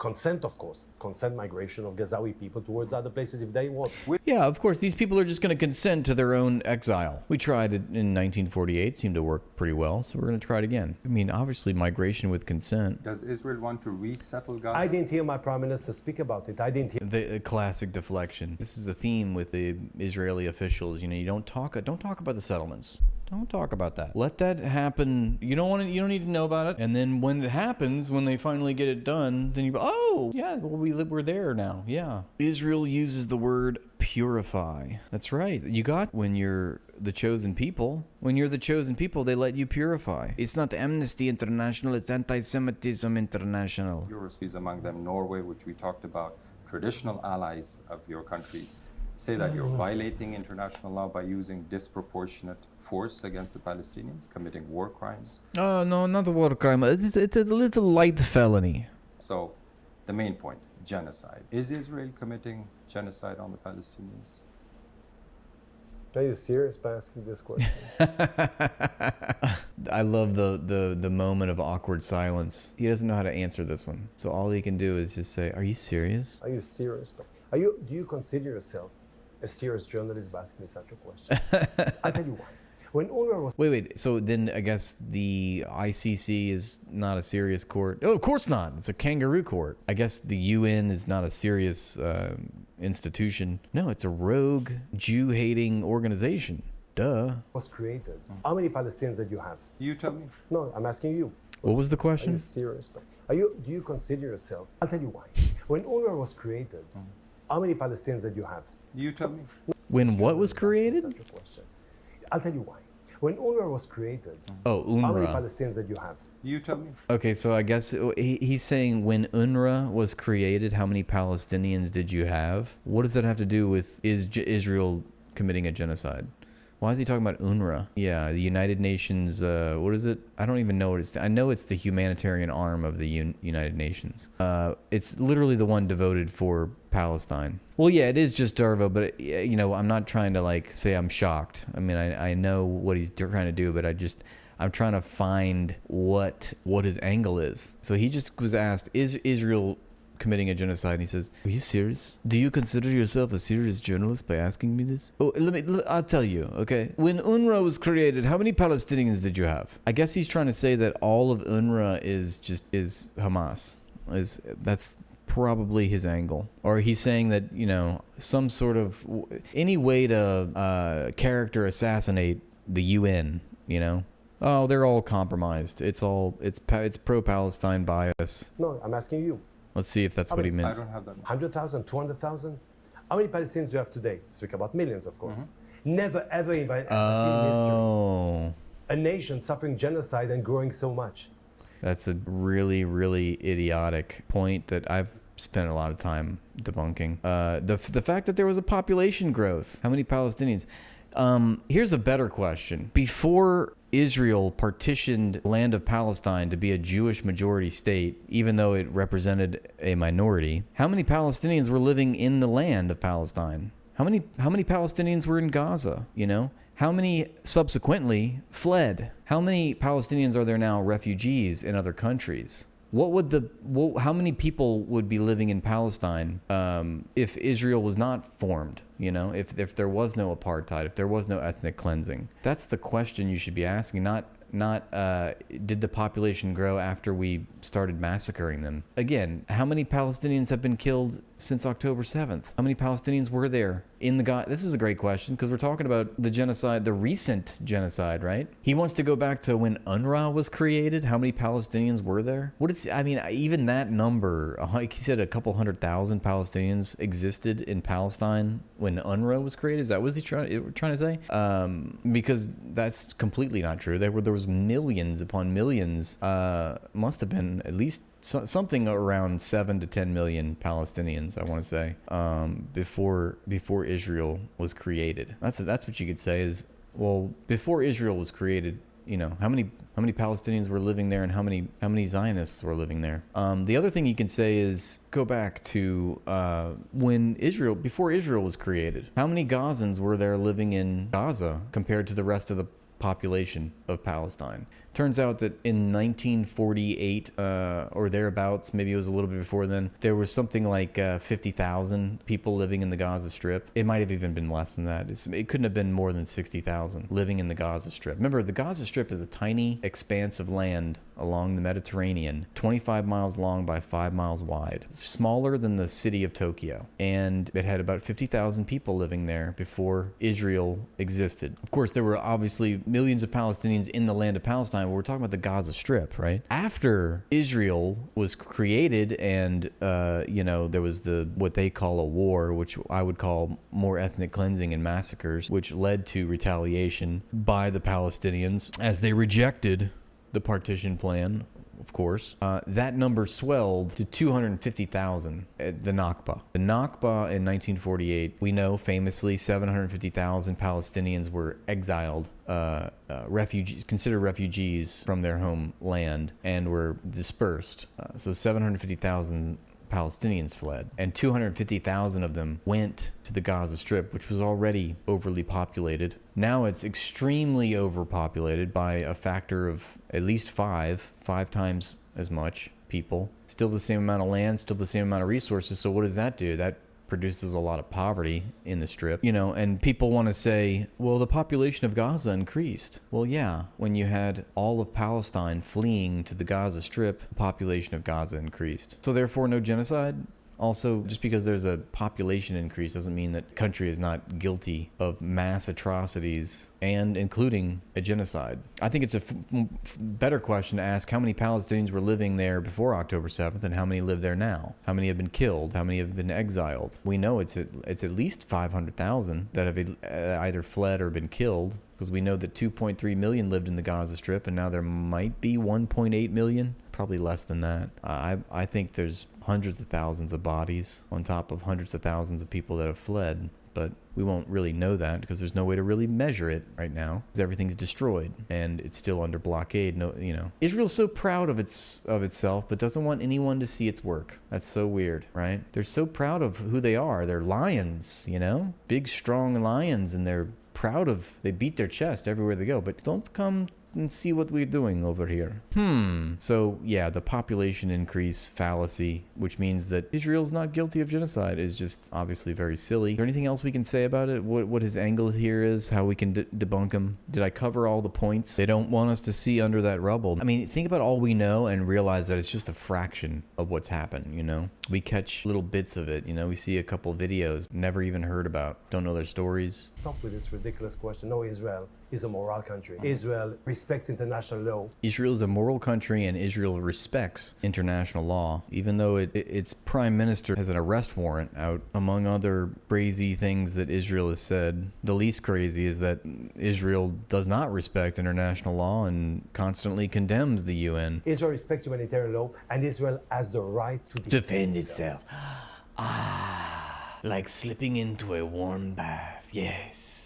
consent, of course, consent migration of Gazawi people towards other places if they want. Yeah, of course, these people are just going to consent to their own exile. We tried it in 1948, seemed to work pretty well, so we're going to try it again. I mean, obviously, migration with consent. Does Israel want to resettle Gaza? I didn't hear my prime minister speak about it. I didn't hear. The classic deflection. This is a theme with the Israeli officials. You know, you don't talk about the settlements. Don't talk about that. Let that happen. You don't need to know about it. And then when it happens, when they finally get it done, then you go, oh, yeah, well, we're there now. Yeah. Israel uses the word purify. That's right. You got when you're the chosen people. When you're the chosen people, they let you purify. It's not Amnesty International, it's Anti-Semitism International. Eurospecies, among them Norway, which we talked about, traditional allies of your country, say that you're violating international law by using disproportionate force against the Palestinians, committing war crimes. Oh, no, not a war crime. It's a little light felony. So, the main point, genocide. Is Israel committing genocide on the Palestinians? Are you serious by asking this question? I love the moment of awkward silence. He doesn't know how to answer this one. So all he can do is just say, are you serious? Are you serious? Do you consider yourself a serious journalist by asking me such a question? I'll tell you why. When UNRWA was... Wait. So then I guess the ICC is not a serious court. Oh, of course not. It's a kangaroo court. I guess the UN is not a serious institution. No, it's a rogue, Jew-hating organization. Duh. Was created. How many Palestinians did you have? You tell me. No, I'm asking you. What was the Are question? you serious? Do you consider yourself... I'll tell you why. When UNRWA was created, how many Palestinians did you have? You tell me. When what was created? Such a question. I'll tell you why. When UNRWA was created, Oh, how many UNRWA. Palestinians did you have? You tell me. Okay, so I guess he's saying when UNRWA was created, how many Palestinians did you have? What does that have to do with Israel committing a genocide? Why is he talking about UNRWA? Yeah, the United Nations, what is it? I don't even know what it's... I know it's the humanitarian arm of the United Nations. It's literally the one devoted for Palestine. Well, yeah, it is just Darvo, but, you know, I'm not trying to, like, say I'm shocked. I mean, I know what he's trying to do, but I'm trying to find what his angle is. So he just was asked, is Israel committing a genocide? And he says, are you serious? Do you consider yourself a serious journalist by asking me this? Oh, I'll tell you, okay? When UNRWA was created, how many Palestinians did you have? I guess he's trying to say that all of UNRWA is Hamas. That's probably his angle. Or he's saying that, you know, some sort of any way to character assassinate the UN, you know? Oh, they're all compromised. It's pro-Palestine bias. No, I'm asking you. Let's see if that's what he meant. I don't have that. 100,000, 200,000? How many Palestinians do you have today? Speak about millions, of course. Never, ever in history. Oh, A nation suffering genocide and growing so much. that's a really, really idiotic point that I've spent a lot of time debunking. The fact that there was a population growth. How many Palestinians? Here's a better question. Before Israel partitioned land of Palestine to be a Jewish majority state, even though it represented a minority, how many Palestinians were living in the land of Palestine? How many Palestinians were in Gaza, you know? How many subsequently fled? How many Palestinians are there now refugees in other countries? How many people would be living in Palestine if Israel was not formed? You know, if there was no apartheid, if there was no ethnic cleansing? That's the question you should be asking, not did the population grow after we started massacring them? Again, how many Palestinians have been killed since October 7th? How many Palestinians were there in the Gaza? This is a great question because we're talking about the genocide, the recent genocide, right? He wants to go back to when UNRWA was created. How many Palestinians were there? Even that number, like he said, a couple 100,000 Palestinians existed in Palestine when UNRWA was created. Is that what he's trying to say? Because that's completely not true. There was millions upon millions. Must have been at least something around 7 to 10 million Palestinians, I want to say, before Israel was created. That's what you could say is, well, before Israel was created, you know, how many Palestinians were living there and how many Zionists were living there. The other thing you can say is go back to before Israel was created. How many Gazans were there living in Gaza compared to the rest of the population of Palestine? Turns out that in 1948 or thereabouts, maybe it was a little bit before then, there was something like 50,000 people living in the Gaza Strip. It might have even been less than that. It couldn't have been more than 60,000 living in the Gaza Strip. Remember, the Gaza Strip is a tiny expanse of land along the Mediterranean, 25 miles long by 5 miles wide, smaller than the city of Tokyo. And it had about 50,000 people living there before Israel existed. Of course, there were obviously millions of Palestinians in the land of Palestine, but we're talking about the Gaza Strip, right? After Israel was created and, there was what they call a war, which I would call more ethnic cleansing and massacres, which led to retaliation by the Palestinians as they rejected the partition plan, of course. That number swelled to 250,000 at the Nakba. The Nakba in 1948, we know famously 750,000 Palestinians were exiled, refugees, considered refugees from their homeland, and were dispersed. So 750,000 Palestinians fled, and 250,000 of them went to the Gaza Strip, which was already overly populated. Now it's extremely overpopulated by a factor of at least five times as much people. Still the same amount of land, still the same amount of resources. So what does that do? That produces a lot of poverty in the Strip, and people want to say, well, the population of Gaza increased. Well, yeah, when you had all of Palestine fleeing to the Gaza Strip, the population of Gaza increased. So therefore, no genocide? Also, just because there's a population increase doesn't mean that the country is not guilty of mass atrocities and including a genocide. I think it's a better question to ask how many Palestinians were living there before October 7th and how many live there now. How many have been killed? How many have been exiled? We know it's at least 500,000 that have either fled or been killed, because we know that 2.3 million lived in the Gaza Strip, and now there might be 1.8 million. Probably less than that. I think there's hundreds of thousands of bodies on top of hundreds of thousands of people that have fled, but we won't really know that because there's no way to really measure it right now, because everything's destroyed and it's still under blockade. Israel's so proud of itself, but doesn't want anyone to see its work. That's so weird, right? They're so proud of who they are. They're lions, big, strong lions, and they beat their chest everywhere they go, but don't come and see what we're doing over here. So yeah, the population increase fallacy, which means that Israel's not guilty of genocide, is just obviously very silly. Is there anything else we can say about it? What his angle here is, how we can debunk him? Did I cover all the points they don't want us to see under that rubble? I mean, think about all we know and realize that it's just a fraction of what's happened, We catch little bits of it, we see a couple videos, never even heard about, don't know their stories. Stop with this ridiculous question. No, Israel is a moral country. Israel respects international law. Israel is a moral country, and Israel respects international law, even though its prime minister has an arrest warrant out. Among other crazy things that Israel has said, the least crazy is that Israel does not respect international law and constantly condemns the UN. Israel respects humanitarian law, and Israel has the right to defend itself. Like slipping into a warm bath, yes.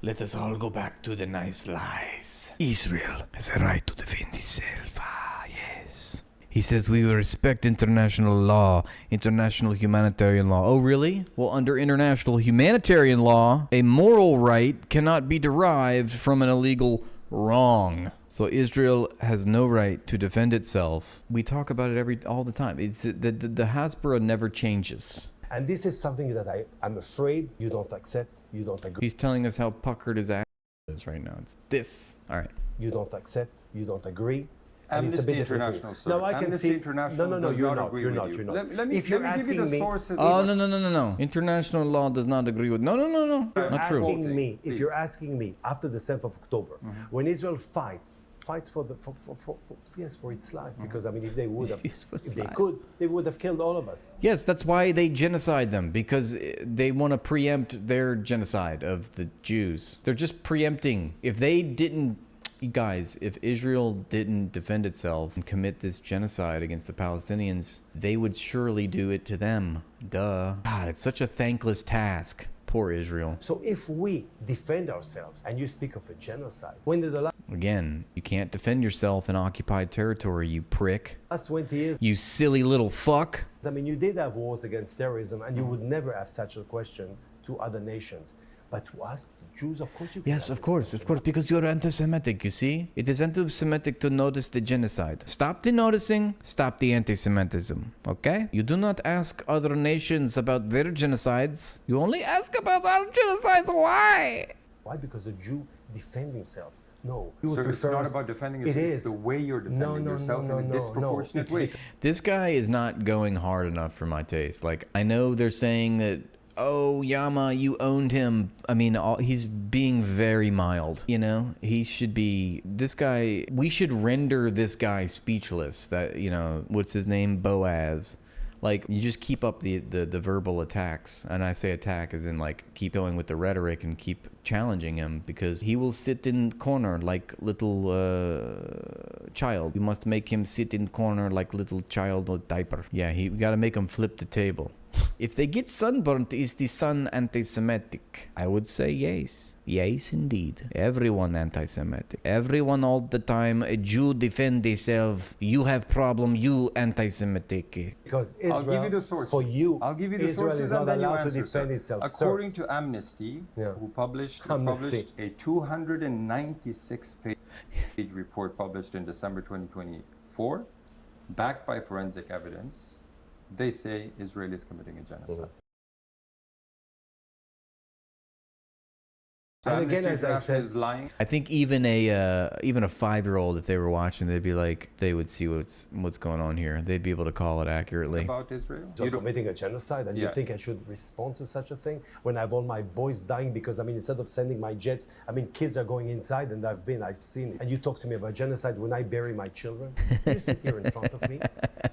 Let us all go back to the nice lies. Israel has a right to defend itself. Yes. He says we will respect international law, international humanitarian law. Oh, really? Well, under international humanitarian law, a moral right cannot be derived from an illegal wrong. So Israel has no right to defend itself. We talk about it all the time. It's the Hasbara never changes. And this is something that I'm afraid you don't accept, you don't agree. He's telling us how puckered his ass is right now. It's this. All right. You don't accept, you don't agree. Amnesty International, sir. No, I can Amnesty see. International No, does you're not not. agree You're with not. you. You're not. Let me If you're give you the asking me- sources. Oh, no. International law does not agree with... No. Not true. Asking me, if Please. you're asking me, after the 7th of October, when Israel fights for its life, because if they would have, if they could, they would have killed all of us. Yes, that's why they genocide them, because they want to preempt their genocide of the Jews. They're just preempting. If they didn't... Guys, if Israel didn't defend itself and commit this genocide against the Palestinians, they would surely do it to them. Duh. God, it's such a thankless task. Poor Israel. So if we defend ourselves, and you speak of a genocide, when did the Again, you can't defend yourself in occupied territory, you prick. last 20 years, You silly little fuck. you did have wars against terrorism, and you would never have such a question to other nations. But to ask the Jews, of course you can Yes, ask of this course, question. because you're anti-Semitic, you see? It is anti-Semitic to notice the genocide. Stop the noticing, stop the anti-Semitism, okay? You do not ask other nations about their genocides. You only ask about our genocides. Why? Why? Because the Jew defends himself. No, you So would it's prefer not us- about defending It yourself, is. it's the way you're defending yourself in a disproportionate It's way. because- This guy is not going hard enough for my taste. Like, I know they're saying that, oh, Yama, you owned him. I mean, he's being very mild, you know? He should be, this guy, we should render this guy speechless. That, you know, what's his name? Boaz. Like, you just keep up the verbal attacks. And I say attack as in, like, keep going with the rhetoric and keep challenging him, because he will sit in corner like little child. You must make him sit in corner like little child with diaper. Yeah, we gotta make him flip the table. If they get sunburnt, is the sun anti-Semitic? I would say yes. Yes, indeed. Everyone anti-Semitic. Everyone all the time. A Jew defend themselves. You have problem. You anti-Semitic. Because Israel, I'll give you the sources. for you, I'll give you the Israel sources is not and then you allowed to answer. defend Sir. itself. According to Amnesty, Yeah. who published Amnesty. a 296-page report published in December 2024, backed by forensic evidence, they say Israel is committing a genocide. So And Amnesty again, as I International said- is lying. I think even a 5-year-old, if they were watching, they'd be like, they would see what's going on here. They'd be able to call it accurately. About Israel. So You don't- committing a genocide, and you Yeah. think I should respond to such a thing when I have all my boys dying? Because I mean, instead of sending my jets, I mean, kids are going inside, and I've seen it. And you talk to me about genocide when I bury my children. You sit here in front of me,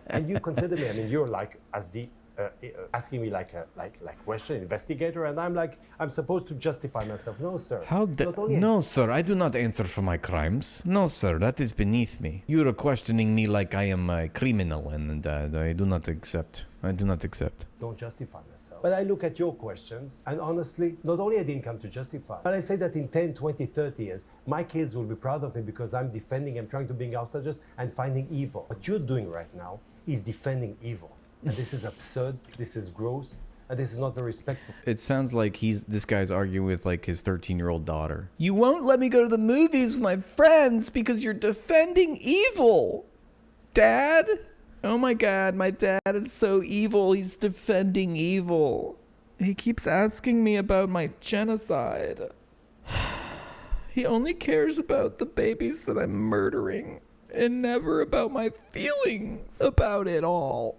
and you consider me. I mean, you're like as the asking me like question investigator, and I'm supposed to justify myself. No, sir. Not only- No, sir, I do not answer for my crimes. No, sir, that is beneath me. You are questioning me like I am a criminal, and I do not accept. I do not accept. Don't justify myself. But I look at your questions, and honestly, not only I didn't come to justify, but I say that in 10, 20, 30 years, my kids will be proud of me because I'm defending, I'm trying to bring outsiders and finding evil. What you're doing right now is defending evil. And this is absurd, this is gross, and this is not very respectful. It sounds like this guy's arguing with like his 13-year-old daughter. You won't let me go to the movies with my friends because you're defending evil. Dad? Oh my God, my dad is so evil. He's defending evil. He keeps asking me about my genocide. He only cares about the babies that I'm murdering and never about my feelings about it all.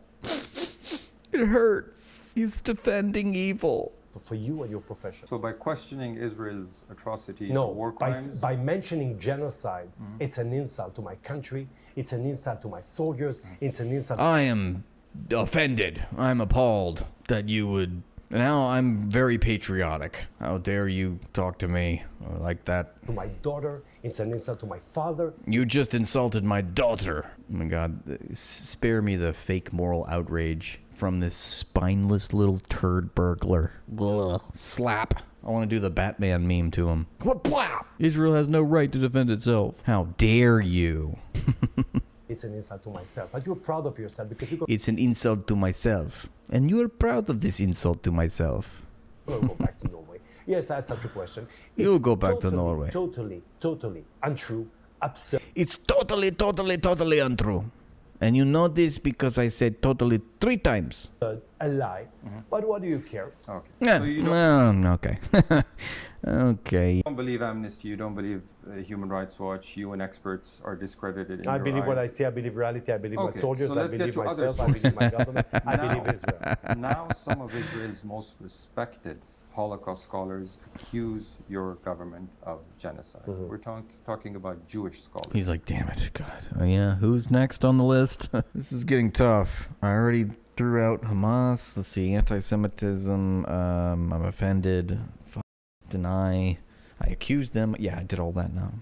It hurts. He's defending evil. For you and your profession. So by questioning Israel's atrocities No, or war by, crimes, by mentioning genocide, it's an insult to my country, it's an insult to my soldiers, it's an insult I am offended. I'm appalled that you would. Now I'm very patriotic. How dare you talk to me like that? to my daughter, it's an insult to my father. You just insulted my daughter. Oh my God. Spare me the fake moral outrage from this spineless little turd burglar. Ugh. Slap. I want to do the Batman meme to him. Israel has no right to defend itself. How dare you? It's an insult to myself. But you're proud of yourself because you're It's an insult to myself. And you are proud of this insult to myself. going to go back to Norway. Yes, I had such a question. You'll It's go back to totally, Norway. Totally untrue, absurd. It's totally untrue. And you know this because I said totally 3 times. A lie. But what do you care? okay. Yeah. So you don't, Okay. Okay. don't believe Amnesty, you don't believe Human Rights Watch, UN experts are discredited in I your believe what I eyes. see. I believe reality. I believe my Okay, soldiers. so I let's get believe to other myself. I believe my government. I Now- believe Israel. Now some of Israel's most respected Holocaust scholars accuse your government of genocide. We're talking about Jewish scholars. He's like, damn it, God. Oh, yeah, who's next on the list? This is getting tough. I already threw out Hamas. Let's see, anti-Semitism. I'm offended. Deny. I accused them. Yeah, I did all that now.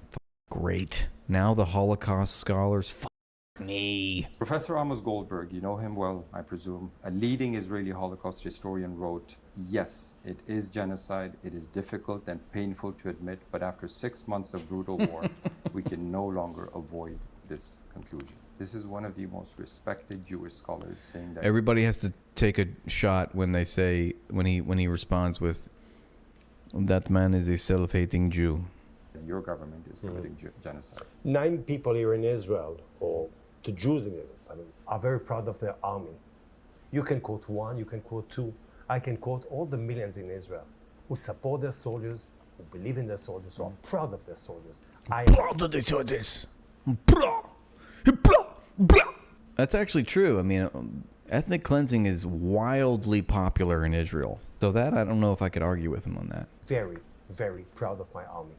Great. Now the Holocaust scholars. Me. Professor Amos Goldberg, you know him well, I presume, a leading Israeli Holocaust historian, wrote, yes, it is genocide. It is difficult and painful to admit, but after 6 months of brutal war, we can no longer avoid this conclusion. This is one of the most respected Jewish scholars saying that. Everybody has to take a shot when they say, when he responds with, That man is a self-hating Jew. Your government is committing genocide. 9 people here in Israel, or the Jews in Israel, are very proud of their army. You can quote 1, you can quote 2. I can quote all the millions in Israel who support their soldiers, who believe in their soldiers, who are proud of their soldiers. I am Proud of the soldiers. That's actually true. I mean, ethnic cleansing is wildly popular in Israel. So that, I don't know if I could argue with him on that. very, very proud of my army.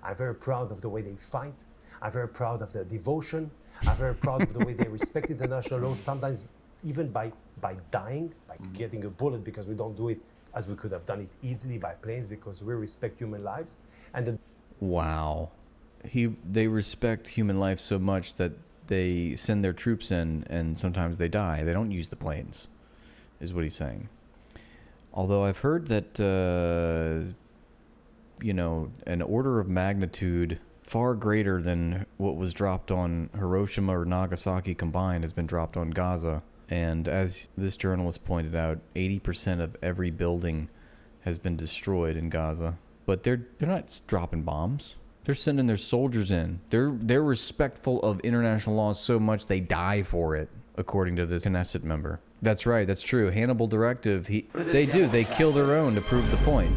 I'm very proud of the way they fight. I'm very proud of their devotion. I'm very proud of the way they respect international law, sometimes even by dying, by getting a bullet, because we don't do it as we could have done it easily by planes, because we respect human lives. And the Wow. They respect human life so much that they send their troops in and sometimes they die. They don't use the planes, is what he's saying. Although I've heard that, an order of magnitude far greater than what was dropped on Hiroshima or Nagasaki combined has been dropped on Gaza. And as this journalist pointed out, 80% of every building has been destroyed in Gaza. But they're not dropping bombs. They're sending their soldiers in. They're respectful of international law so much they die for it, according to this Knesset member. That's right. That's true. Hannibal Directive. They kill their own to prove the point.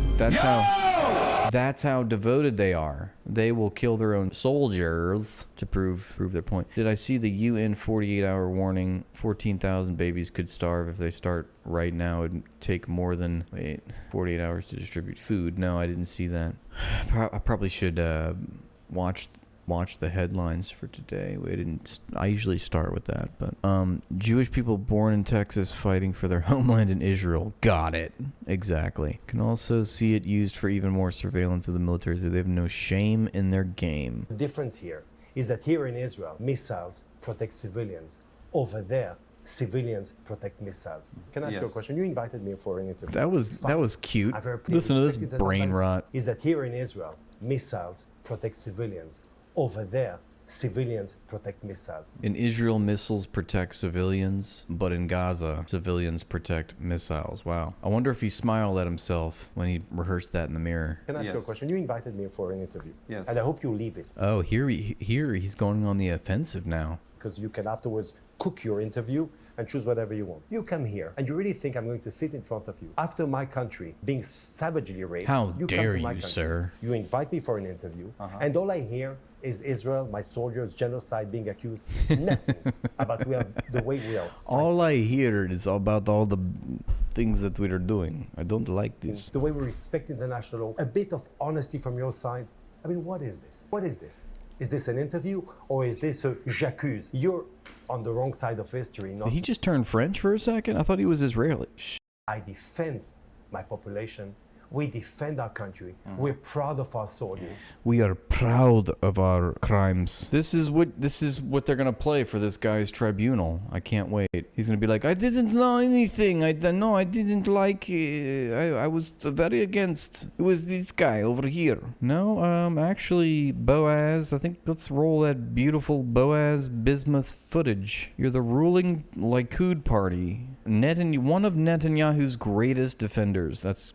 That's how devoted they are. They will kill their own soldiers to prove their point. Did I see the UN 48-hour warning? 14,000 babies could starve if they start right now. It'd take more than 48 hours to distribute food. No, I didn't see that. I probably should watch the headlines for today. I usually start with that, but Jewish people born in Texas fighting for their homeland in Israel. Got it. Exactly. Can also see it used for even more surveillance of the military, so they have no shame in their game. difference here is that here in Israel, missiles protect civilians. Over there, civilians protect missiles. Can I ask you a Yes. question? You invited me for an interview. That was cute. I'm very Listen to this respected brain sometimes, rot. Is that here in Israel, missiles protect civilians. Over there, civilians protect missiles. In Israel, missiles protect civilians, but in Gaza, civilians protect missiles. Wow. I wonder if he smiled at himself when he rehearsed that in the mirror. Can I ask you a Yes. question? You invited me for an interview. Yes. And I hope you leave it, Oh, here he's going on the offensive now. because you can afterwards cook your interview and choose whatever you want. You come here and you really think I'm going to sit in front of you after my country being savagely raped. How you come dare to my you, country, sir. You invite me for an interview, and all I hear is Israel, my soldiers, genocide being accused. Nothing about the way we are fighting. All I hear is about all the things that we are doing. I don't like this. The way we respect international law, a bit of honesty from your side. I mean, what is this? What is this? Is this an interview or is this a j'accuse? You're on the wrong side of history. Not Did he just turn French for a second? I thought he was Israeli. I defend my population. We defend our country. We're proud of our soldiers. We are proud of our crimes. This is what they're gonna play for this guy's tribunal. I can't wait. He's gonna be like, I didn't know anything. I didn't like. I was very against. It was this guy over here. No, actually, Boaz. I think let's roll that beautiful Boaz Bismuth footage. You're the ruling Likud party. One of Netanyahu's greatest defenders. That's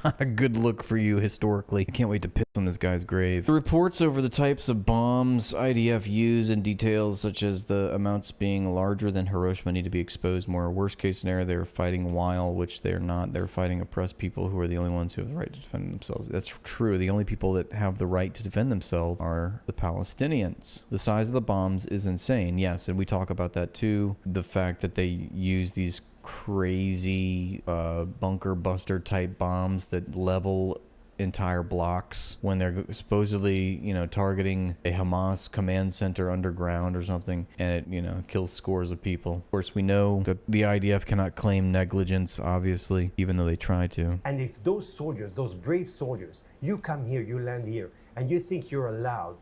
not a good look for you historically. I can't wait to piss on this guy's grave. The reports over the types of bombs IDF use and details such as the amounts being larger than Hiroshima need to be exposed more. Worst case scenario, they're fighting while, which they're not. They're fighting oppressed people who are the only ones who have the right to defend themselves. That's true. The only people that have the right to defend themselves are the Palestinians. The size of the bombs is insane. Yes, and we talk about that too. The fact that they use these crazy bunker buster type bombs that level entire blocks when they're supposedly targeting a Hamas command center underground or something, and it kills scores of people. Of course, we know that the IDF cannot claim negligence, obviously, even though they try to. And if those soldiers, those brave soldiers, you come here, you land here, and you think you're allowed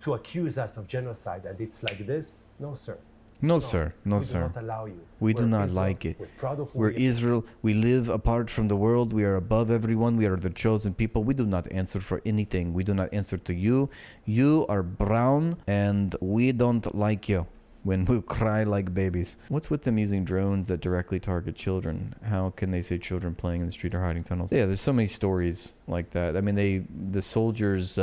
to accuse us of genocide and it's like this, no, sir. No, sir. No, we sir. do not allow you. We do We're not Israel. like it. We're proud of who We're we are. Israel. We live apart from the world. We are above everyone. We are the chosen people. We do not answer for anything. We do not answer to you. You are brown and we don't like you. when we cry like babies. What's with them using drones that directly target children? How can they say children playing in the street are hiding tunnels? Yeah, there's so many stories like that. I mean, the soldiers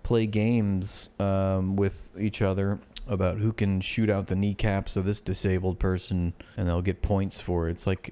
play games with each other about who can shoot out the kneecaps of this disabled person, and they'll get points for it. It's like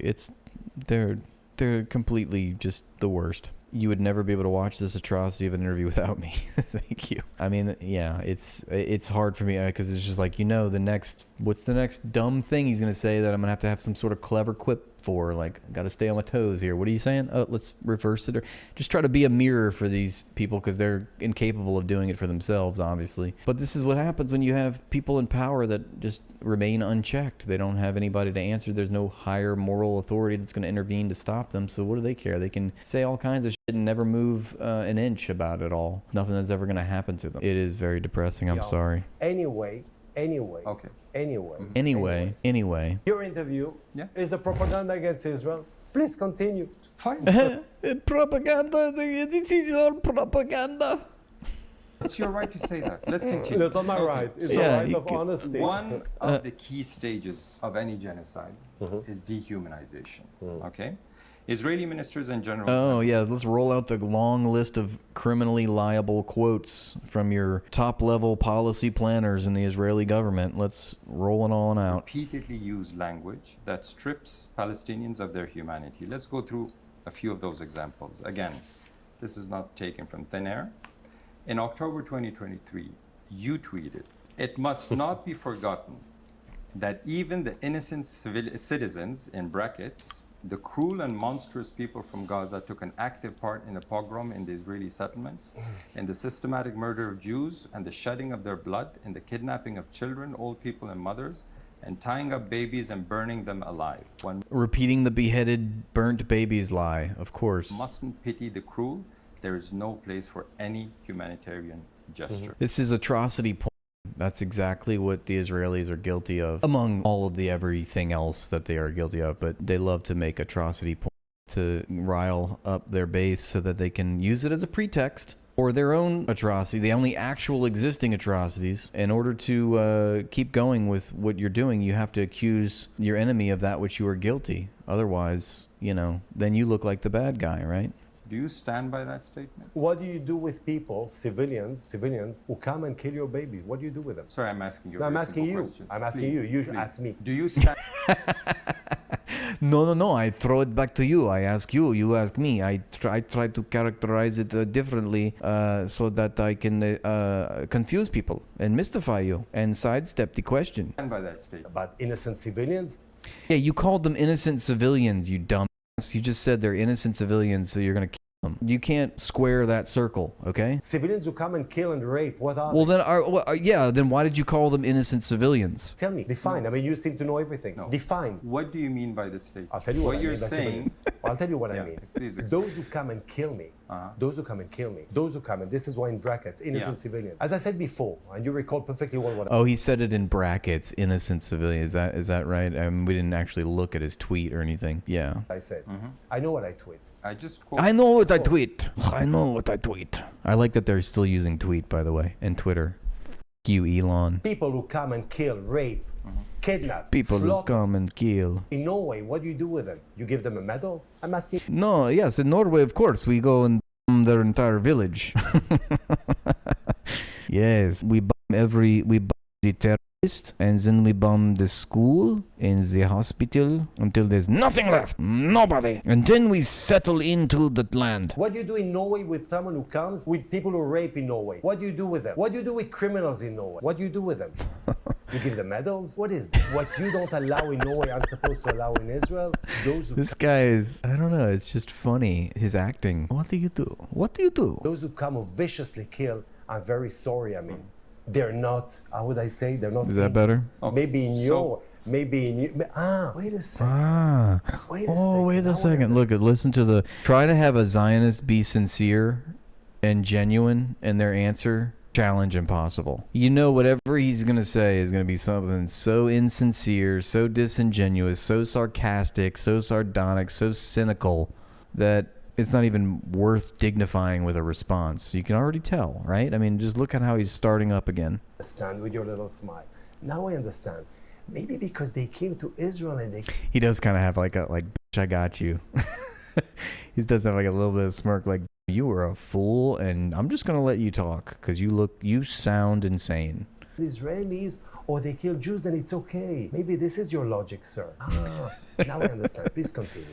they're completely just the worst. You would never be able to watch this atrocity of an interview without me. Thank you. I mean, yeah, it's hard for me because it's just like, what's the next dumb thing he's going to say that I'm going to have some sort of clever quip for? Like, got to stay on my toes here. What are you saying? Oh, let's reverse it. Or just try to be a mirror for these people because they're incapable of doing it for themselves, obviously. But this is what happens when you have people in power that just remain unchecked. They don't have anybody to answer. There's no higher moral authority that's going to intervene to stop them. So what do they care? They can say all kinds of shit and never move an inch about it all. Nothing that's ever going to happen to them. It is very depressing. I'm sorry. Anyway. Okay. Anyway. Your interview is a propaganda against Israel. Please continue. Fine. Propaganda. This is all propaganda. It's your right to say that. Let's continue. That's not my right. It's the right of honesty. One of the key stages of any genocide is dehumanization. Okay? Israeli ministers and generals. Oh, yeah. Let's roll out the long list of criminally liable quotes from your top-level policy planners in the Israeli government. Let's roll it all out. Repeatedly use language that strips Palestinians of their humanity. Let's go through a few of those examples. Again, this is not taken from thin air. In October 2023, you tweeted, "It must not be forgotten that even the innocent citizens, in brackets, the cruel and monstrous people from Gaza took an active part in a pogrom in the Israeli settlements, in the systematic murder of Jews and the shedding of their blood, in the kidnapping of children, old people and mothers, and tying up babies and burning them alive. One repeating the beheaded, burnt babies lie, of course. Mustn't pity the cruel. There is no place for any humanitarian gesture." This is atrocity porn. That's exactly what the Israelis are guilty of, among all of the everything else that they are guilty of. But they love to make atrocity porn to rile up their base so that they can use it as a pretext for their own atrocity, the only actual existing atrocities. In order to keep going with what you're doing, you have to accuse your enemy of that which you are guilty. Otherwise, then you look like the bad guy, right? Do you stand by that statement? What do you do with people, civilians who come and kill your babies? What do you do with them? Sorry, I'm asking you. No, I'm asking you. Questions. I'm asking you. You ask me. Do you stand? No. I throw it back to you. I ask you. You ask me. I try to characterize it differently so that I can confuse people and mystify you and sidestep the question. Stand by that statement. About innocent civilians? Yeah, you called them innocent civilians, you dumbass. You just said they're innocent civilians, so you're going to kill them. You can't square that circle, okay? Civilians who come and kill and rape, what are well, they? Then why did you call them innocent civilians? Tell me. Define. I mean, you seem to know everything. No. Define. What do you mean by this statement? I'll tell you what I you're mean by saying. civilians. I'll tell you what I mean. Please explain. Those who come and kill me, those who come, and this is why in brackets, innocent civilians. As I said before, and you recall perfectly well what Oh, he said it in brackets, innocent civilians. Is that right? We didn't actually look at his tweet or anything. Yeah. I said. I know what I tweet. I just quote. I know what I tweet. I like that they're still using tweet, by the way, and Twitter. You, Elon. People who come and kill, rape, kidnap, People who slaughter. come and kill. In Norway, what do you do with them? You give them a medal? I'm asking. No, yes, in Norway, of course, we go and bomb their entire village. Yes, we bomb the terrorist, and then we bomb the school and the hospital until there's nothing left, nobody. And then we settle into the land. What do you do in Norway with someone who comes, with people who rape in Norway? What do you do with them? What do you do with criminals in Norway? What do you do with them? You give them medals? What is this? What you don't allow in Norway, I'm supposed to allow in Israel? This guy is, I don't know, it's just funny, his acting. What do you do? What do you do? Those who come who viciously kill, I'm very sorry, I mean. They're not, how would I say? They're not. Is that better? Okay. Maybe in your, wait a second. Wait a second. Look, listen to the, try to have a Zionist be sincere and genuine in their answer. Challenge impossible. Whatever he's going to say is going to be something so insincere, so disingenuous, so sarcastic, so sardonic, so cynical that it's not even worth dignifying with a response. You can already tell, right? I mean, just look at how he's starting up again. Stand with your little smile. Now I understand. Maybe because they came to Israel and they... He does kind of have like a, like, bitch, I got you. He does have like a little bit of smirk, like, you were a fool, and I'm just going to let you talk because you sound insane. Israelis, or they kill Jews, and it's okay. Maybe this is your logic, sir. Now I understand. Please continue.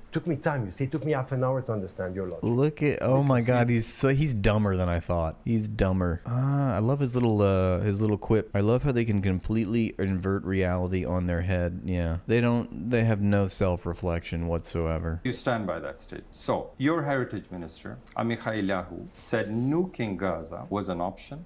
Took me time, you see. It took me half an hour to understand your logic. Look at, oh my God, he's dumber than I thought. He's dumber. I love his little quip. I love how they can completely invert reality on their head. Yeah, they have no self-reflection whatsoever. You stand by that statement. So, your heritage minister, Amichai Eliyahu, said nuking Gaza was an option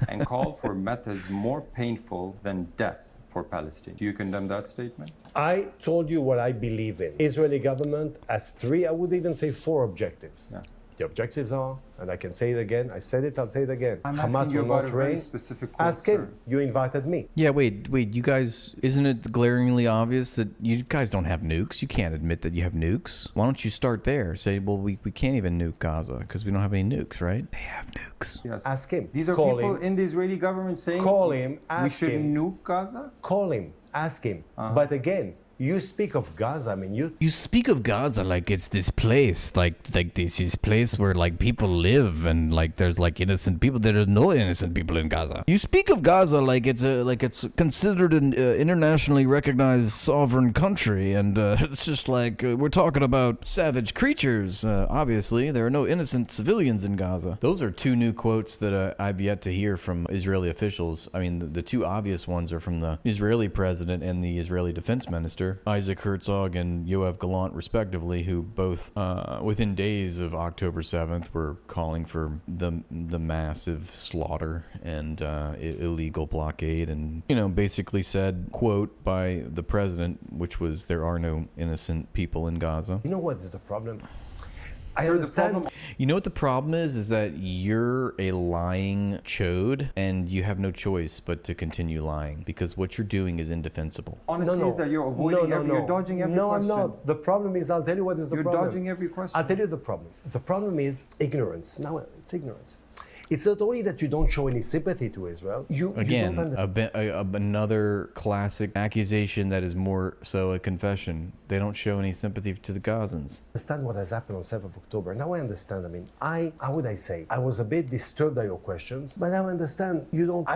and called for methods more painful than death for Palestine. Do you condemn that statement? I told you what I believe in. Israeli government has 3, I would even say 4 objectives. Yeah. The objectives are, and I can say it again, I said it, I'll say it again. I'm Hamas asking you will about not a very reign. specific quote, Ask him. sir. You invited me. Yeah, wait, you guys, isn't it glaringly obvious that you guys don't have nukes? You can't admit that you have nukes. Why don't you start there? Say, well, we can't even nuke Gaza because we don't have any nukes, right? They have nukes. Yes. Ask him. These are Call people him. in the Israeli government saying Call him, we ask should him. nuke Gaza? Call him. Ask him. But again, you speak of Gaza. I mean, You speak of Gaza like it's this place, like this is place where like people live and like there's like innocent people. There are no innocent people in Gaza. You speak of Gaza like it's considered an internationally recognized sovereign country, and it's just like we're talking about savage creatures. Obviously, there are no innocent civilians in Gaza. Those are 2 new quotes that I've yet to hear from Israeli officials. I mean, the 2 obvious ones are from the Israeli president and the Israeli defense minister, Isaac Herzog and Yoav Gallant, respectively, who both, within days of October 7th, were calling for the massive slaughter and illegal blockade, and basically said, quote, by the president, which was, "There are no innocent people in Gaza." you know what is the problem? I Sir, the understand. problem- You know what the problem is that you're a lying chode, and you have no choice but to continue lying because what you're doing is indefensible. Honestly, is that you're avoiding you're dodging every question. No, I'm not. The problem is, I'll tell you what is the You're problem. dodging every question. I'll tell you the problem. The problem is ignorance. Now, it's ignorance. It's not only that you don't show any sympathy to Israel. You Again, don't another classic accusation that is more so a confession. They don't show any sympathy to the Gazans. understand what has happened on 7th of October. Now I understand. I mean, how would I say? I was a bit disturbed by your questions, but now I understand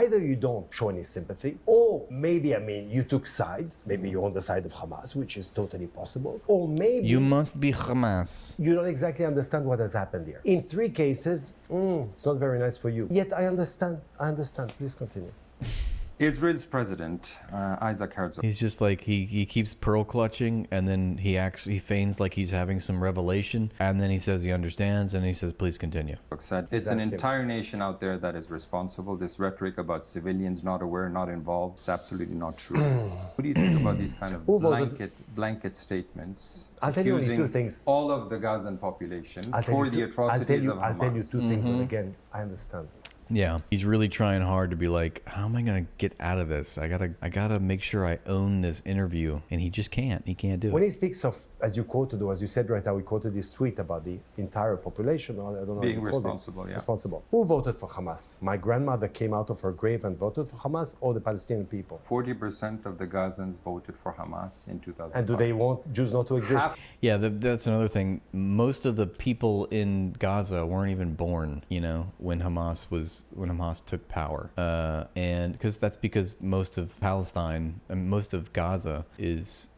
either you don't show any sympathy, or maybe, I mean, you took side. Maybe you're on the side of Hamas, which is totally possible. Or maybe You must be Hamas. you don't exactly understand what has happened here. In 3 cases, it's not very nice for you. Yet I understand. Please continue. Israel's president, Isaac Herzog, He's just like he keeps pearl clutching, and then he feigns like he's having some revelation, and then he says he understands, and he says, "Please continue." said it's an That's him. entire nation out there that is responsible. This rhetoric about civilians not aware, not involved, is absolutely not true. What do you think about these kind of Who voted- blanket statements I'll tell you only accusing 2 things. all of the Gazan population I'll tell for you the two- atrocities of I'll tell you Hamas? 2 things, but again, I understand. Yeah, he's really trying hard to be like, how am I gonna get out of this? I gotta make sure I own this interview, and he just can't. He can't do When it. he speaks of, as you quoted, or as you said right now, we quoted this tweet about the entire population, or I don't know. how Being you called it. responsible, yeah. Responsible. Who voted for Hamas? My grandmother came out of her grave and voted for Hamas, or the Palestinian people? 40% of the Gazans voted for Hamas in 2005. And do they want Jews not to exist? Half- Yeah, that's another thing. Most of the people in Gaza weren't even born, when Hamas took power, and because most of Palestine and most of Gaza is,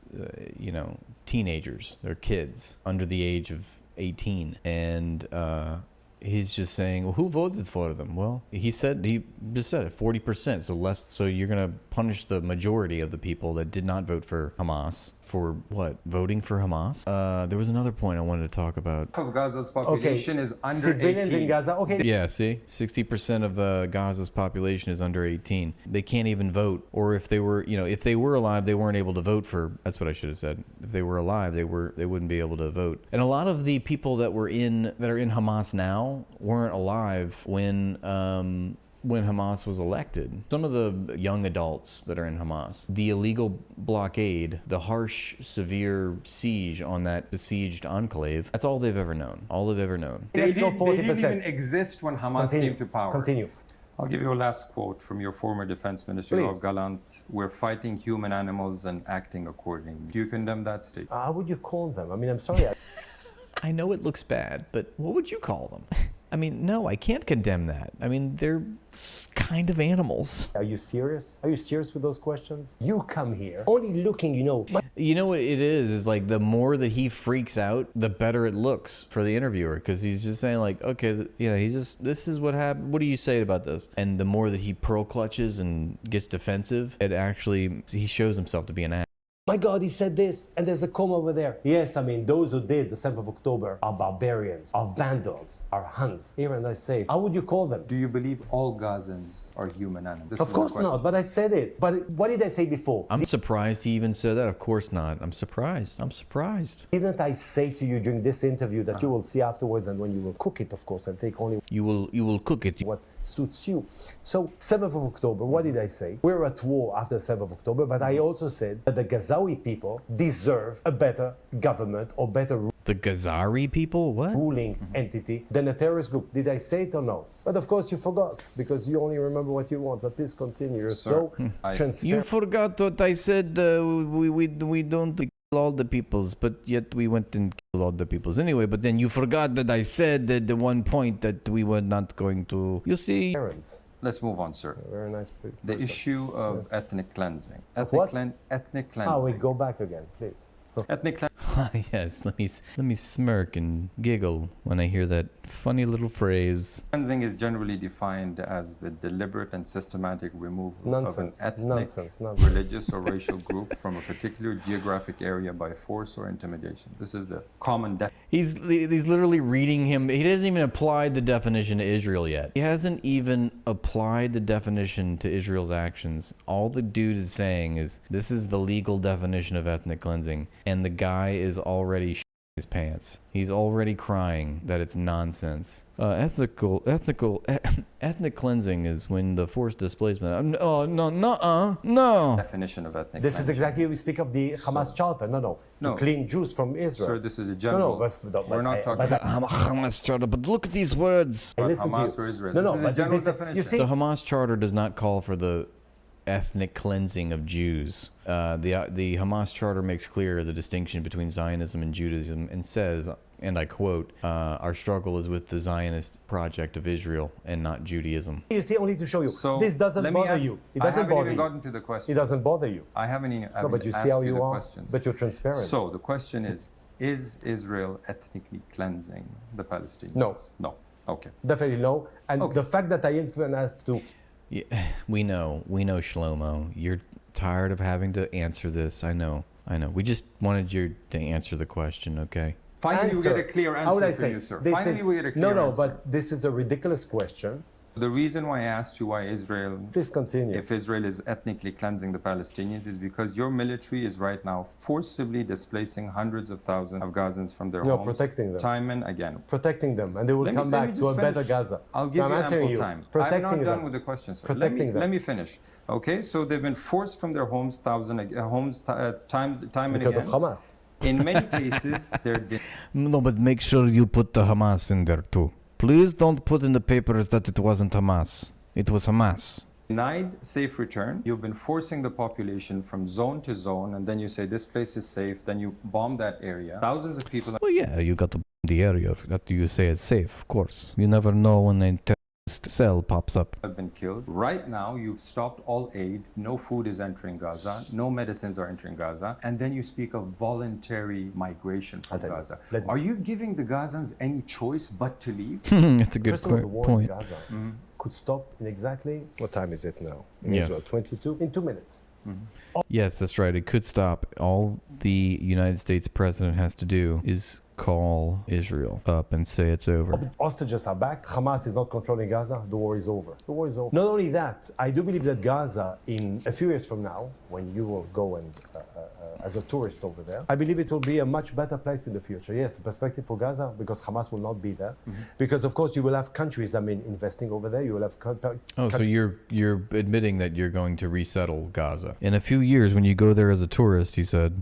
teenagers, they're kids under the age of 18, and he's just saying, well, who voted for them? Well, he just said it, 40%. So less. So you're gonna punish the majority of the people that did not vote for Hamas for what? Voting for Hamas? There was another point I wanted to talk about. Half of Gaza's population is under Civilians 18. in Gaza. Okay. Yeah, see, 60% of Gaza's population is under 18. They can't even vote, or if they were alive, they weren't able to vote for. That's what I should have said. If they were alive, they wouldn't be able to vote. And a lot of the people that are in Hamas now weren't alive when Hamas was elected. Some of the young adults that are in Hamas, the illegal blockade, the harsh, severe siege on that besieged enclave, that's all they've ever known. All they've ever known. They Let's go didn't 40%. even exist when Hamas came to power. Continue. I'll give you a last quote from your former defense minister, Please. Yoav Gallant. We're fighting human animals and acting accordingly. Do you condemn that statement? How would you call them? I mean, I'm sorry. I know it looks bad, but what would you call them? I mean, no, I can't condemn that. I mean, they're kind of animals. Are you serious? Are you serious with those questions? You come here only looking, you know. You know what it is like the more that he freaks out, the better it looks for the interviewer, because he's just saying like, okay, you know, he's just, this is what happened. What do you say about this? And the more that he pearl clutches and gets defensive, it actually, he shows himself to be an ass. My God, he said this, and there's a comma over there. Yes, I mean, those who did the 7th of October are barbarians, are vandals, are Huns. Here and I say, how would you call them? Do you believe all Gazans are human animals? This Of is the course not, question. but I said it. But what did I say before? I'm surprised he even said that. Of course not. I'm surprised. I'm surprised. Didn't I say to you during this interview that you will see afterwards, and when you will cook it, of course, and take only You will cook it. what suits you. So 7th of October, what did I say? We're at war after 7th of October, but I also said that the Gazawi people deserve a better government or better The Ghazari people? What? ruling entity than a terrorist group. Did I say it or no? But of course you forgot, because you only remember what you want. But please continue. You're Sir, so I- You transparent. forgot what I said. We don't kill all the peoples, but yet we went and killed all the peoples anyway. But then you forgot that I said that the one point that we were not going to. You see, Let's move on, sir. Very nice The person. issue of Yes. ethnic cleansing. what? Ethnic Ah, cleansing. we go back again, please. Ethnic cleansing. yes. Let me smirk and giggle when I hear that funny little phrase. Cleansing is generally defined as the deliberate and systematic removal Nonsense. of an ethnic, Nonsense. Nonsense. religious, or racial group from a particular geographic area by force or intimidation. This is the common definition. He's literally reading him. He hasn't even applied the definition to Israel yet. He hasn't even applied the definition to Israel's actions. All the dude is saying is this is the legal definition of ethnic cleansing, and the guy is already his pants. He's already crying that it's nonsense. Ethnic cleansing is when the forced displacement. No. Definition of ethnic This is cleansing. exactly, we speak of the Hamas Charter. No. No. To clean Jews from Israel. Sir, this is a general. We're not talking about Hamas charter, but look at these words. Listen to Hamas you. or Israel. No, This no, is a but general this- definition. you see- The Hamas charter does not call for the ethnic cleansing of Jews. The Hamas charter makes clear the distinction between Zionism and Judaism and says, and I quote, our struggle is with the Zionist project of Israel and not Judaism. You see, only to show you. So This doesn't let me bother ask- you. It I doesn't haven't bother even you. gotten to the question. It doesn't bother you. I haven't even No, but you asked see how you you the are. questions. But you're transparent. So the question is Israel ethnically cleansing the Palestinians? No. No. Okay. Definitely no. And Okay. the fact that I even have to. Yeah, we know, Shlomo. You're tired of having to answer this. I know. We just wanted you to answer the question, okay? Finally, we get a clear How would I answer say? from you, sir. This Finally, is- we get a clear No, answer. but this is a ridiculous question. The reason why I asked you why Israel, Please continue. if Israel is ethnically cleansing the Palestinians, is because your military is right now forcibly displacing hundreds of thousands of Gazans from their No, homes. protecting them. Time and again. Protecting them, and they will Let me- come let me back to just a better finish. Gaza. I'll give No, I'm you answering ample time. I'm Protecting not done them. with the question, sir. Protecting them. Let me finish. Okay, so they've been forced from their homes, time and Because again. of Hamas. In many cases, they're No, but make sure you put the Hamas in there too. Please don't put in the papers that it wasn't Hamas. It was Hamas. denied safe return. You've been forcing the population from zone to zone, and then you say this place is safe. Then you bomb that area. Thousands of people Well, yeah, you got to the area that you say it's safe, of course. You never know when a terrorist cell pops up. have been killed. Right now, you've stopped all aid. No food is entering Gaza. No medicines are entering Gaza. And then you speak of voluntary migration from I'll tell you. Gaza. Let me- Are you giving the Gazans any choice but to leave? That's a good First of all, the war point. in Gaza could stop in exactly. What time is it now? In Yes. Israel, 22 in 2 minutes. Yes, that's right. It could stop. All the United States president has to do is call Israel up and say it's over. Hostages are back. Hamas is not controlling Gaza. The war is over. The war is over. Not only that, I do believe that Gaza, in a few years from now, when you will go and as a tourist over there. I believe it will be a much better place in the future. Yes, the perspective for Gaza, because Hamas will not be there. Because of course you will have countries, investing over there. You will have so you're admitting that you're going to resettle Gaza in a few years when you go there as a tourist, you said.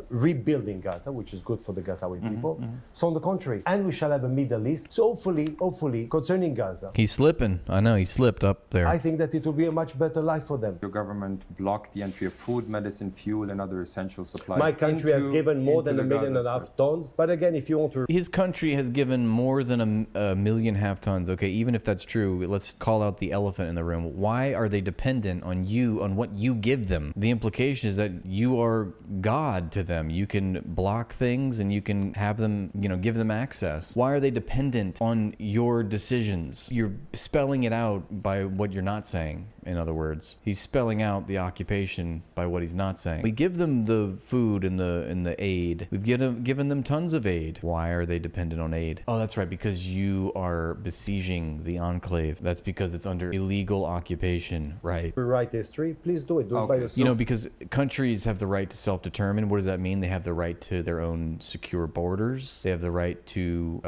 Rebuilding Gaza, which is good for the Gazawi people. So on the contrary, and we shall have a Middle East. So hopefully, concerning Gaza, He's slipping. I know he slipped up there. I think that it will be a much better life for them. Your government blocked the entry of food, medicine, fuel, and other essential supplies. My country has given more than the 1.5 million tons. But again, if you want to... His country has given more than a 1.5 million tons. Okay, even if that's true, let's call out the elephant in the room. Why are they dependent on you, on what you give them? The implication is that you are God to them. You can block things and you can have them, give them access. Why are they dependent on your decisions? You're spelling it out by what you're not saying. In other words, he's spelling out the occupation by what he's not saying. We give them the food and the aid. We've given them tons of aid. Why are they dependent on aid? Oh, that's right, because you are besieging the enclave. That's because it's under illegal occupation, right? Rewrite history, please do it. Do it by yourself. Because countries have the right to self-determine. What does that mean? They have the right to their own secure borders. They have the right to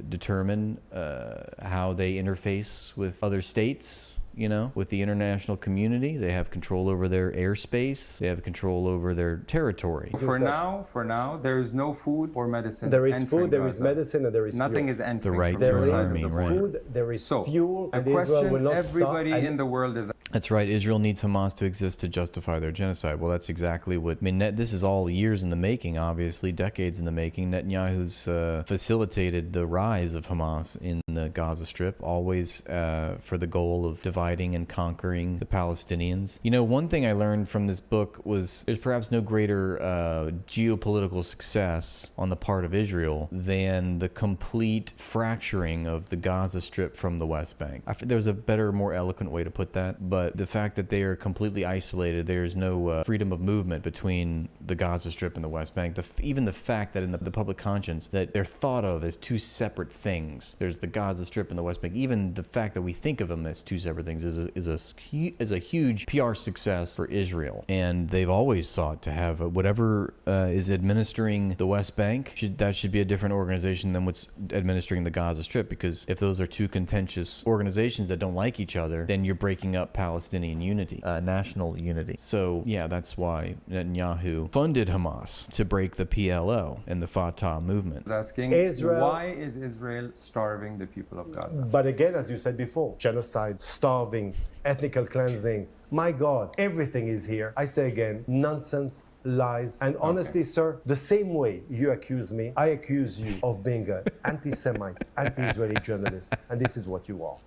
determine how they interface with other states. With the international community. They have control over their airspace. They have control over their territory. For now, there is no food or medicine. There is food, there is medicine, and there is nothing fuel. is entering. The right from to the There sides is of the border. food, there is fuel, The and Israel will question not everybody stop. in the world is That's right. Israel needs Hamas to exist to justify their genocide. Well, that's exactly what... this is all years in the making, obviously, decades in the making. Netanyahu's facilitated the rise of Hamas in the Gaza Strip, always for the goal of dividing and conquering the Palestinians. One thing I learned from this book was there's perhaps no greater geopolitical success on the part of Israel than the complete fracturing of the Gaza Strip from the West Bank. There's a better, more eloquent way to put that, but the fact that they are completely isolated, there's no freedom of movement between the Gaza Strip and the West Bank. Even the fact that in the public conscience that they're thought of as two separate things. There's the Gaza Strip and the West Bank. Even the fact that we think of them as two separate things is a huge PR success for Israel. And they've always sought to have whatever is administering the West Bank, that should be a different organization than what's administering the Gaza Strip, because if those are two contentious organizations that don't like each other, then you're breaking up Palestinian unity, national unity. So yeah, that's why Netanyahu funded Hamas to break the PLO and the Fatah movement. asking, why is Israel starving the people of Gaza? But again, as you said before, genocide, starving, ethnical cleansing. My God, everything is here. I say again, nonsense, lies. And honestly, sir, the same way you accuse me, I accuse you of being an anti-Semite, anti-Israeli journalist. And this is what you are.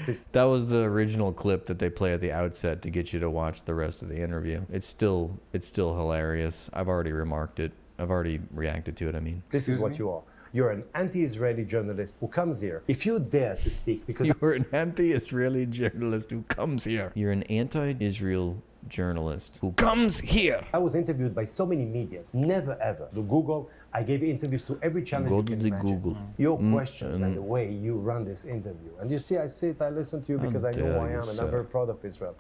Please. That was the original clip that they play at the outset to get you to watch the rest of the interview. It's still hilarious. I've already remarked it. I've already reacted to it, I mean. This is what you are. You're an anti-Israeli journalist who comes here. If you dare to speak, because You're an anti-Israeli journalist who comes here. You're an anti-Israel journalist who comes here. I was interviewed by so many medias. Never ever. The Google, I gave interviews to every channel Go you to can the imagine. Google. Your questions and the way you run this interview. And you see, I listen to you because I know who I am, and I'm very proud of Israel.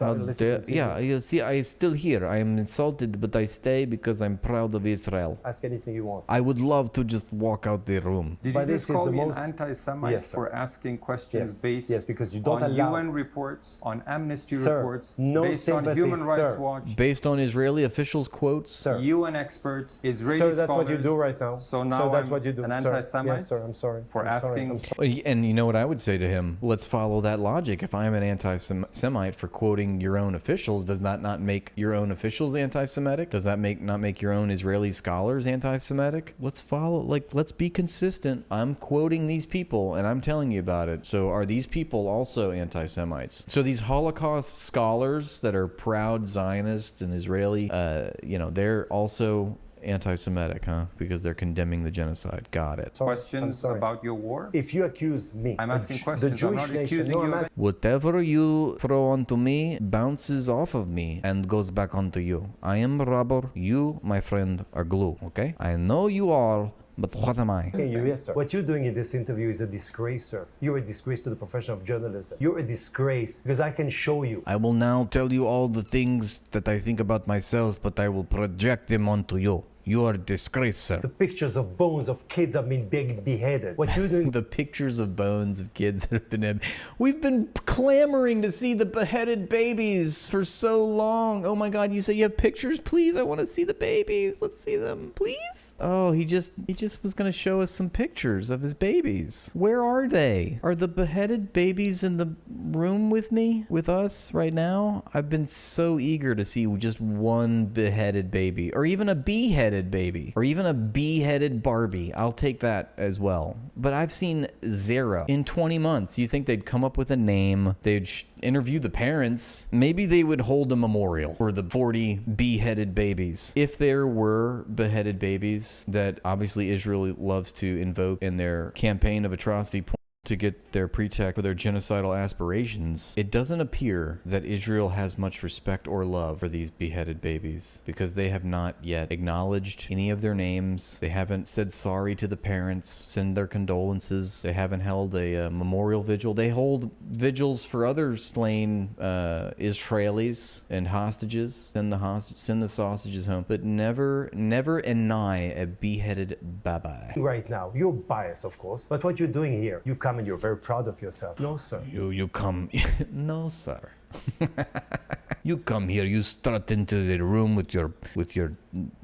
You see, I still here. I am insulted, but I stay because I'm proud of Israel. Ask anything you want. I would love to just walk out the room. Did But you this just is call the me most- an anti-Semite Yes, sir. for asking questions based Yes, because you don't on allow... UN reports, on Amnesty Sir, reports, no based on sympathy, Human Rights sir. Watch, Based on Israeli officials' quotes? Sir. UN experts, Israeli Sir, that's what you scholars. do right now. So now that's I'm what you do. an Sir. anti-Semite Yes, sir, I'm sorry. for I'm sorry. asking. I'm sorry. And you know what I would say to him? Let's follow that logic. If I'm an anti-Semite for quoting your own officials, does that not make your own officials anti-Semitic? Does that not make your own Israeli scholars anti-Semitic? Let's let's be consistent. I'm quoting these people and I'm telling you about it. So are these people also anti-Semites? So these Holocaust scholars that are proud Zionists and Israeli, they're also anti-Semitic, huh? Because they're condemning the genocide. Got it. Sorry. I'm Questions sorry. about your war? If you accuse me, I'm asking the questions. I'm Jewish not nation, accusing no, you I'm of asking, Whatever you throw onto me bounces off of me and goes back onto you. I am rubber. You, my friend, are glue, okay? I know you are But what am I? Yes, sir. What you're doing in this interview is a disgrace, sir. You're a disgrace to the profession of journalism. You're a disgrace because I can show you. I will now tell you all the things that I think about myself, but I will project them onto you. You are a disgrace, sir. The pictures of bones of kids have been beheaded. What you're doing. The pictures of bones of kids that have been... We've been clamoring to see the beheaded babies for so long. Oh my God, you say you have pictures? Please, I want to see the babies. Let's see them, please. Oh, he just was going to show us some pictures of his babies. Where are they? Are the beheaded babies in the room with me? With us right now? I've been so eager to see just one beheaded baby, or even a beheaded baby, or even a bee-headed Barbie. I'll take that as well. But I've seen zero in 20 months. You think they'd come up with a name, they'd interview the parents, maybe they would hold a memorial for the 40 beheaded babies. If there were beheaded babies that obviously Israel loves to invoke in their campaign of atrocity to get their pretext for their genocidal aspirations, it doesn't appear that Israel has much respect or love for these beheaded babies, because they have not yet acknowledged any of their names. They haven't said sorry to the parents, send their condolences. They haven't held a memorial vigil. They hold vigils for other slain Israelis and hostages. Send the sausages home, but never and nigh a beheaded baba. Right now, you're biased, of course, but what you're doing here, you come and you're very proud of yourself. No, sir. You come. No, sir. You come here, you strut into the room with your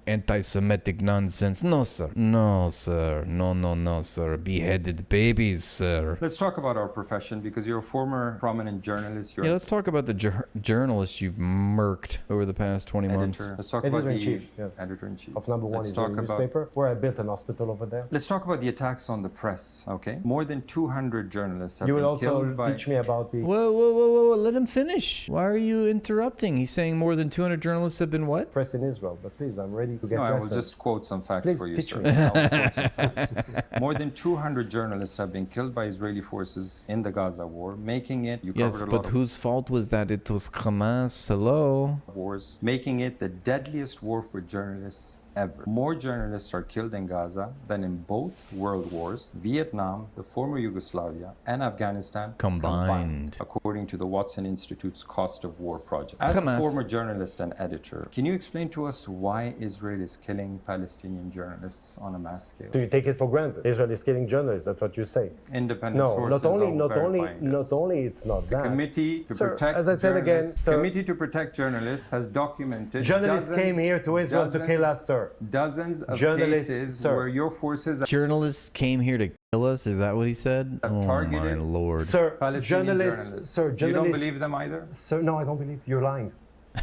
anti-Semitic nonsense. No, sir. No, sir. No, sir. Beheaded babies, sir. Let's talk about our profession, because you're a former prominent journalist. You're let's talk about the journalists you've murked over the past 20 months. Let's talk about the yes. editor-in-chief of number one Israeli newspaper, where I built an hospital over there. Let's talk about the attacks on the press, okay? More than 200 journalists have been killed by... You will also teach me about the... Whoa. Let him finish. Why are you interrupting? He's saying more than 200 journalists have been what? Press in Israel. But please, I'm ready to get I will just quote some facts for you, sir. I will quote some facts. More than 200 journalists have been killed by Israeli forces in the Gaza war, making it... Yes, but whose fault was that? It was Hamas. Hello? Wars, making it the deadliest war for journalists ever. More journalists are killed in Gaza than in both world wars, Vietnam, the former Yugoslavia, and Afghanistan combined, according to the Watson Institute's Cost of War project. As a former journalist and editor, can you explain to us why Israel is killing Palestinian journalists on a mass scale? Do you take it for granted? Israel is killing journalists, that's what you say. Independent sources not only it's not the that. Committee to sir, protect as I said again, sir, Committee to Protect Journalists has documented journalists came here to Israel to kill us, sir. Dozens of cases where your forces... Journalists came here to kill us? Is that what he said? Have targeted, my Lord. Sir, Palestinian journalists. Sir, journalists... You don't believe them either? Sir, no, I don't believe. You're lying.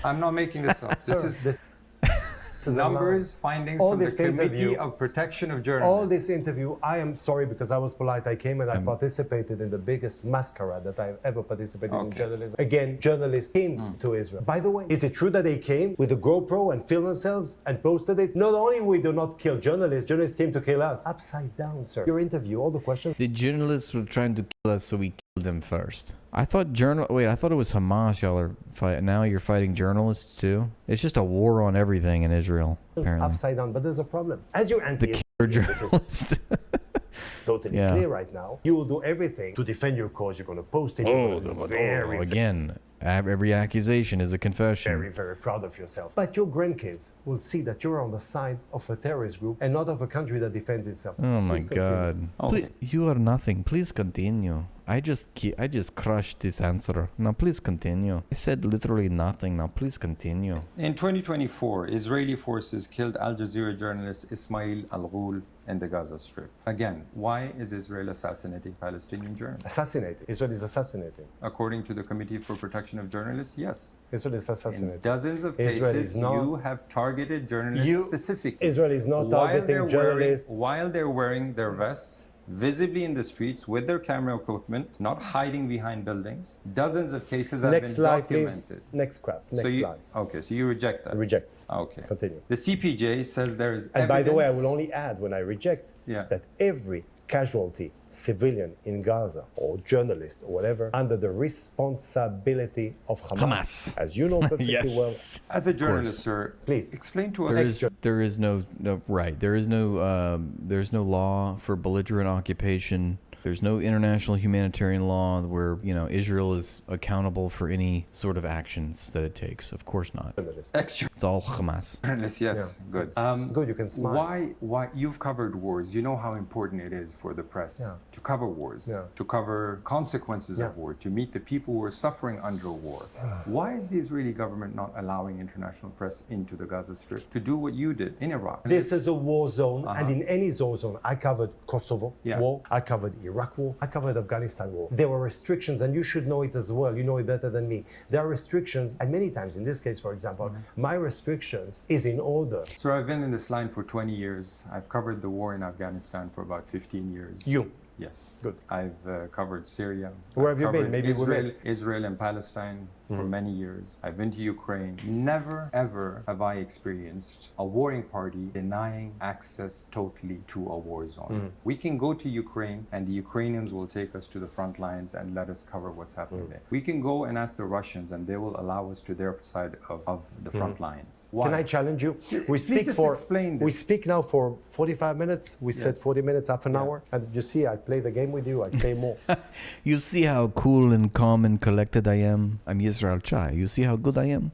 I'm not making this up. This is numbers, findings all from the Committee of Protection of Journalists. All this interview, I am sorry because I was polite. I came and I participated in the biggest masquerade that I've ever participated in journalism. Again, journalists came to Israel. By the way, is it true that they came with a GoPro and filmed themselves and posted it? Not only we do not kill journalists came to kill us. Upside down, sir. Your interview, all the questions. The journalists were trying to kill us, so we killed them first. I thought I thought it was Hamas y'all are fighting. Now you're fighting journalists too? It's just a war on everything in Israel, apparently. Upside down, but there's a problem. As you're journalist. Totally clear right now. You will do everything to defend your cause. You're going to post it. Again, every accusation is a confession. Very, very proud of yourself. But your grandkids will see that you're on the side of a terrorist group and not of a country that defends itself. Oh my God. Please, you are nothing. Please continue. I just crushed this answer. Now please continue. I said literally nothing. Now please continue. In 2024, Israeli forces killed Al Jazeera journalist Ismail Al-Ghul in the Gaza Strip. Again, why is Israel assassinating Palestinian journalists? Assassinating. Israel is assassinating. According to the Committee for Protection of Journalists, yes. Israel is assassinating. In dozens of cases, you have targeted journalists specifically. Israel is not targeting journalists. While they're wearing their vests, visibly in the streets with their camera equipment, not hiding behind buildings. Dozens of cases have been documented. Please. Next slide. Okay, so you reject that? Reject. Okay. Continue. The CPJ says there is And by the way, I will only add when I reject that every casualty, civilian in Gaza or journalist or whatever under the responsibility of Hamas. As you know perfectly Yes. well. As a journalist, sir, Please. explain to us. There is no right. There's no law for belligerent occupation. There's no international humanitarian law where, Israel is accountable for any sort of actions that it takes. Of course not. It's all Hamas. Journalist, yes, good. Good, you can smile. Why you've covered wars? You know how important it is for the press to cover wars, to cover consequences of war, to meet the people who are suffering under war. Why is the Israeli government not allowing international press into the Gaza Strip to do what you did in Iraq? This is a war zone, and in any war zone, I covered Kosovo war, I covered Iraq war, I covered Afghanistan war. There were restrictions, and you should know it as well. You know it better than me. There are restrictions, and many times, in this case, for example, my restrictions is in order. So I've been in this line for 20 years. I've covered the war in Afghanistan for about 15 years. You? Yes. Good. I've covered Syria. Where I've have you been? covered Maybe we met. Israel and Palestine for many years. I've been to Ukraine. Never, ever have I experienced a warring party denying access totally to a war zone. We can go to Ukraine and the Ukrainians will take us to the front lines and let us cover what's happening there. We can go and ask the Russians and they will allow us to their side of the front lines. Why? Can I challenge you? Please just explain this. We speak now for 45 minutes. We said Yes. 40 minutes, half an hour. And you see, I play the game with you. I stay more. You see how cool and calm and collected I am? I'm Yisrael Chai. You see how good I am?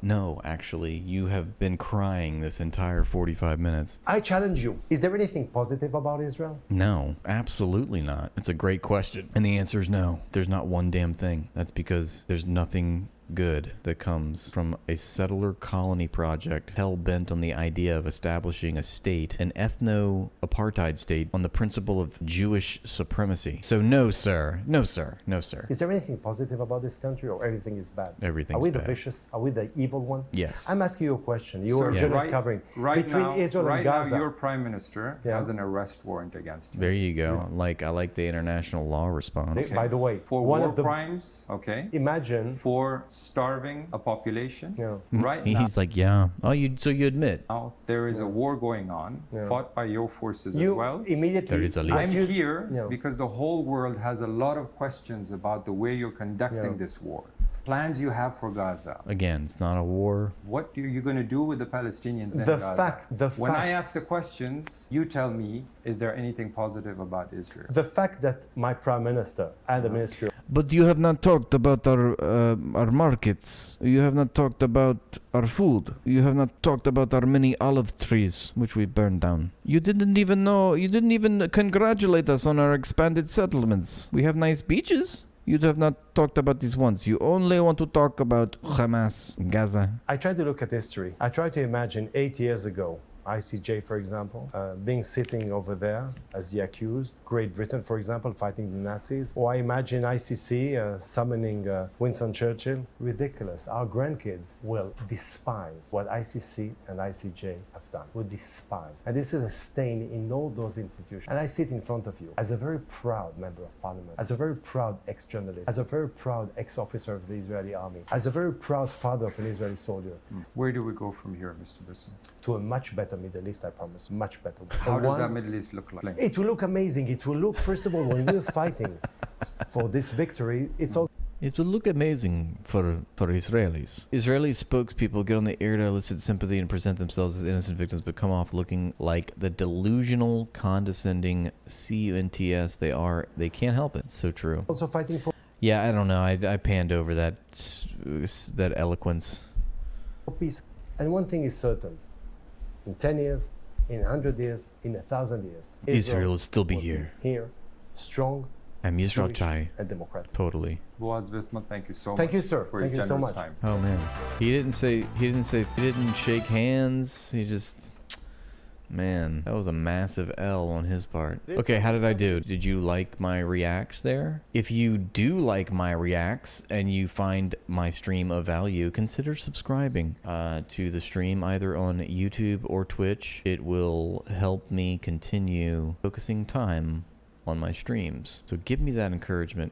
No, actually, you have been crying this entire 45 minutes. I challenge you. Is there anything positive about Israel? No, absolutely not. It's a great question. And the answer is no. There's not one damn thing. That's because there's nothing good that comes from a settler colony project hell-bent on the idea of establishing a state, an ethno-apartheid state, on the principle of Jewish supremacy. So no, sir. No, sir. No, sir. Is there anything positive about this country or everything is bad? Everything's Are we the bad. vicious? Are we the evil one? Yes. I'm asking you a question. You are Sir, just covering right between now, Israel and Gaza. now your prime minister has an arrest warrant against him. There you go. I like the international law response. By the way, For one war of the crimes, imagine for starving a population. Right He's like, yeah. Oh, so you admit. now, there is a war going on, fought by your forces as you well. immediately. There is a I'm least. here because the whole world has a lot of questions about the way you're conducting this war. Plans you have for Gaza. Again, it's not a war. What are you going to do with the Palestinians in The Gaza? When I fact- ask the questions, you tell me, is there anything positive about Israel? The fact that my prime minister and the ministry But you have not talked about our markets. You have not talked about our food. You have not talked about our many olive trees, which we burned down. You didn't even know. You didn't even congratulate us on our expanded settlements. We have nice beaches. You have not talked about these ones. You only want to talk about Hamas, Gaza. I try to look at history. I try to imagine 8 years ago, ICJ, for example, being sitting over there as the accused. Great Britain, for example, fighting the Nazis. Or I imagine ICC summoning Winston Churchill. Ridiculous. Our grandkids will despise what ICC and ICJ have done. Will despise. And this is a stain in all those institutions. And I sit in front of you as a very proud member of parliament, as a very proud ex-journalist, as a very proud ex-officer of the Israeli army, as a very proud father of an Israeli soldier, Where do we go from here, Mr. Bissell? to a much better Middle East, I promise. Much better. How And does one- that Middle East look like? It will look amazing. It will look, first of all, when we're fighting for this victory, it's all It would look amazing for Israelis. Israeli spokespeople get on the air to elicit sympathy and present themselves as innocent victims, but come off looking like the delusional, condescending CUNTS they are. They can't help it. It's so true. also fighting for Yeah, I don't know. I panned over that eloquence. peace. And one thing is certain. In 10 years, in 100 years, in 1,000 years, Israel will still be will here. Here, strong, I'm Yisrael Jewish, Chai. and democratic. Totally. Boaz Bismuth, thank you so much. Thank you, sir. For Thank your you so generous much. time. Oh man. He didn't shake hands. He just, man, that was a massive L on his part. Okay, how did I do? Did you like my reacts there? If you do like my reacts and you find my stream of value, consider subscribing to the stream either on YouTube or Twitch. It will help me continue focusing time on my streams. So give me that encouragement.